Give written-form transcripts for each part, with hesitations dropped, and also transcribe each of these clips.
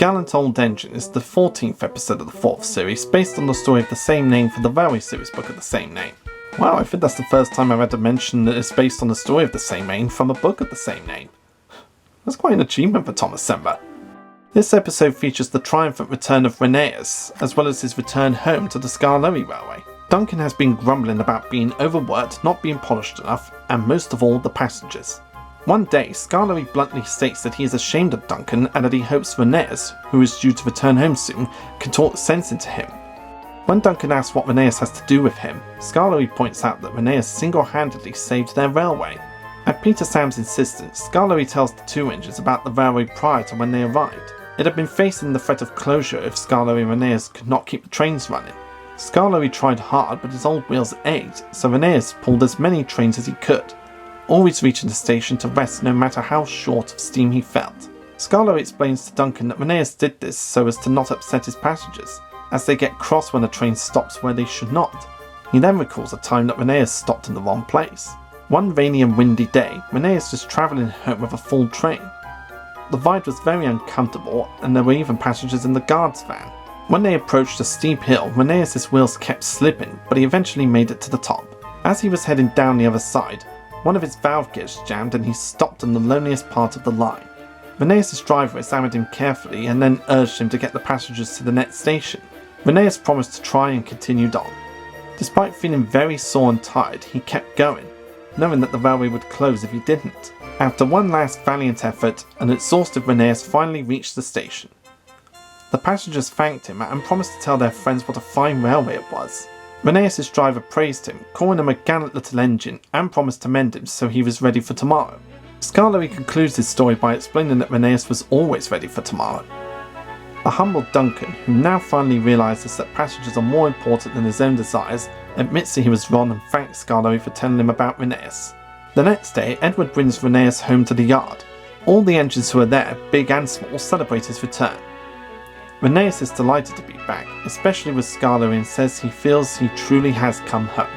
Gallant Old Engine is the 14th episode of the 4th series, based on the story of the same name from the Railway series book of the same name. Wow, I think that's the first time I've had to mention that it's based on the story of the same name from a book of the same name. That's quite an achievement for Thomascember. This episode features the triumphant return of Rheneas, as well as his return home to the Skarloey Railway. Duncan has been grumbling about being overworked, not being polished enough, and most of all, the passengers. One day, Skarloey bluntly states that he is ashamed of Duncan and that he hopes Rheneas, who is due to return home soon, can talk sense into him. When Duncan asks what Rheneas has to do with him, Skarloey points out that Rheneas single-handedly saved their railway. At Peter Sam's insistence, Skarloey tells the two engines about the railway prior to when they arrived. It had been facing the threat of closure if Skarloey and Rheneas could not keep the trains running. Skarloey tried hard, but his old wheels ached, so Rheneas pulled as many trains as he could, always reaching the station to rest no matter how short of steam he felt. Skarloey explains to Duncan that Rheneas did this so as to not upset his passengers, as they get cross when a train stops where they should not. He then recalls a time that Rheneas stopped in the wrong place. One rainy and windy day, Rheneas was travelling home with a full train. The ride was very uncomfortable, and there were even passengers in the guard's van. When they approached a steep hill, Rheneas' wheels kept slipping, but he eventually made it to the top. As he was heading down the other side, one of his valve gears jammed and he stopped in the loneliest part of the line. Rheneas' driver examined him carefully and then urged him to get the passengers to the next station. Rheneas promised to try and continued on. Despite feeling very sore and tired, he kept going, knowing that the railway would close if he didn't. After one last valiant effort, an exhausted Rheneas finally reached the station. The passengers thanked him and promised to tell their friends what a fine railway it was. Rheneas' driver praised him, calling him a gallant little engine, and promised to mend him so he was ready for tomorrow. Skarloey concludes his story by explaining that Rheneas was always ready for tomorrow. A humble Duncan, who now finally realises that passengers are more important than his own desires, admits that he was wrong and thanks Skarloey for telling him about Rheneas. The next day, Edward brings Rheneas home to the yard. All the engines who are there, big and small, celebrate his return. Rheneas is delighted to be back, especially with Skarloey, and says he feels he truly has come home.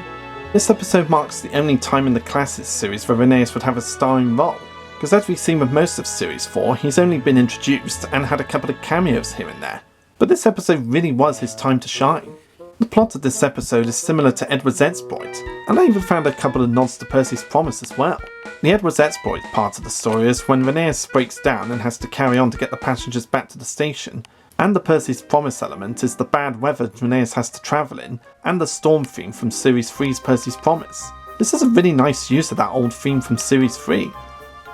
This episode marks the only time in the Classics series where Rheneas would have a starring role, because as we've seen with most of Series 4, he's only been introduced and had a couple of cameos here and there. But this episode really was his time to shine. The plot of this episode is similar to Edward's exploit, and I even found a couple of nods to Percy's promise as well. The Edward's exploit part of the story is when Rheneas breaks down and has to carry on to get the passengers back to the station, and the Percy's promise element is the bad weather Rheneas has to travel in, and the storm theme from Series 3's Percy's Promise. This is a really nice use of that old theme from Series 3,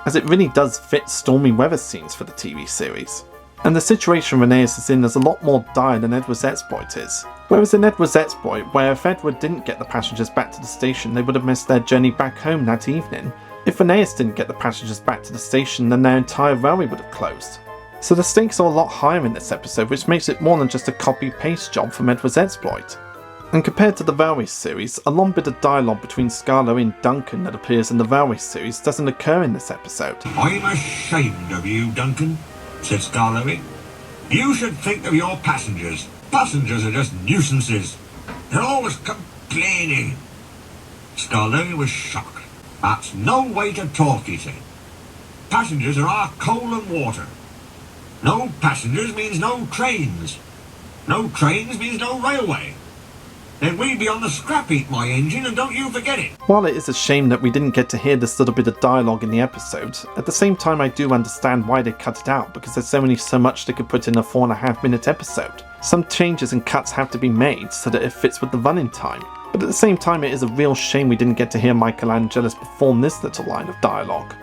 as it really does fit stormy weather scenes for the TV series. And the situation Rheneas is in is a lot more dire than Edward's exploit is. Whereas in Edward's exploit, where if Edward didn't get the passengers back to the station, they would have missed their journey back home that evening. If Rheneas didn't get the passengers back to the station, then their entire railway would have closed. So the stakes are a lot higher in this episode, which makes it more than just a copy-paste job from Edward's exploit. And compared to the Railway series, a long bit of dialogue between Skarloey and Duncan that appears in the Railway series doesn't occur in this episode. "I'm ashamed of you, Duncan," said Skarloey. "You should think of your passengers. Passengers are just nuisances. They're always complaining." Skarloey was shocked. "That's no way to talk," he said. "Passengers are our coal and water. No passengers means no trains. No trains means no railway. Then we'd be on the scrap heap, my engine, and don't you forget it." While it is a shame that we didn't get to hear this little bit of dialogue in the episode, at the same time I do understand why they cut it out, because there's only so much they could put in a 4.5-minute episode. Some changes and cuts have to be made so that it fits with the running time, but at the same time it is a real shame we didn't get to hear Michael perform this little line of dialogue.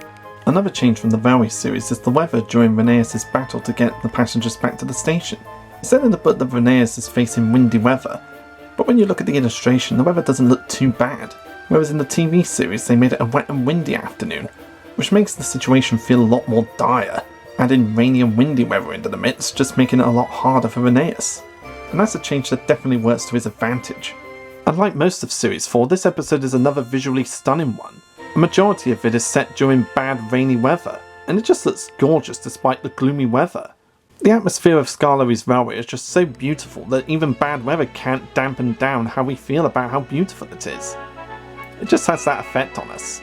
Another change from the Railway series is the weather during Rheneas' battle to get the passengers back to the station. It's said in the book that Rheneas is facing windy weather, but when you look at the illustration, the weather doesn't look too bad, whereas in the TV series they made it a wet and windy afternoon, which makes the situation feel a lot more dire, adding rainy and windy weather into the mix, just making it a lot harder for Rheneas. And that's a change that definitely works to his advantage. Unlike most of Series 4, this episode is another visually stunning one. A majority of it is set during bad rainy weather, and it just looks gorgeous despite the gloomy weather. The atmosphere of Skarloey's railway is just so beautiful that even bad weather can't dampen down how we feel about how beautiful it is. It just has that effect on us.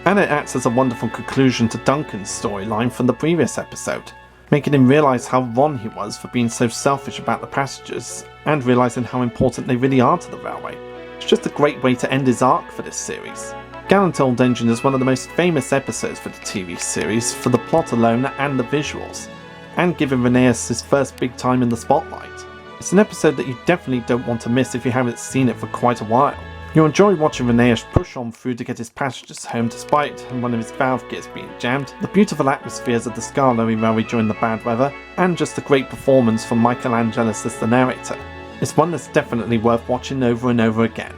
And it acts as a wonderful conclusion to Duncan's storyline from the previous episode. making him realise how wrong he was for being so selfish about the passengers, and realising how important they really are to the railway. It's just a great way to end his arc for this series. Gallant Old Engine is one of the most famous episodes for the TV series for the plot alone and the visuals, and giving Rheneas his first big time in the spotlight. It's an episode that you definitely don't want to miss if you haven't seen it for quite a while. You'll enjoy watching Rheneas push on through to get his passengers home despite one of his valve gears being jammed, the beautiful atmospheres of the Skarloey railway during the bad weather, and just a great performance from Michael Angelis as the narrator. It's one that's definitely worth watching over and over again.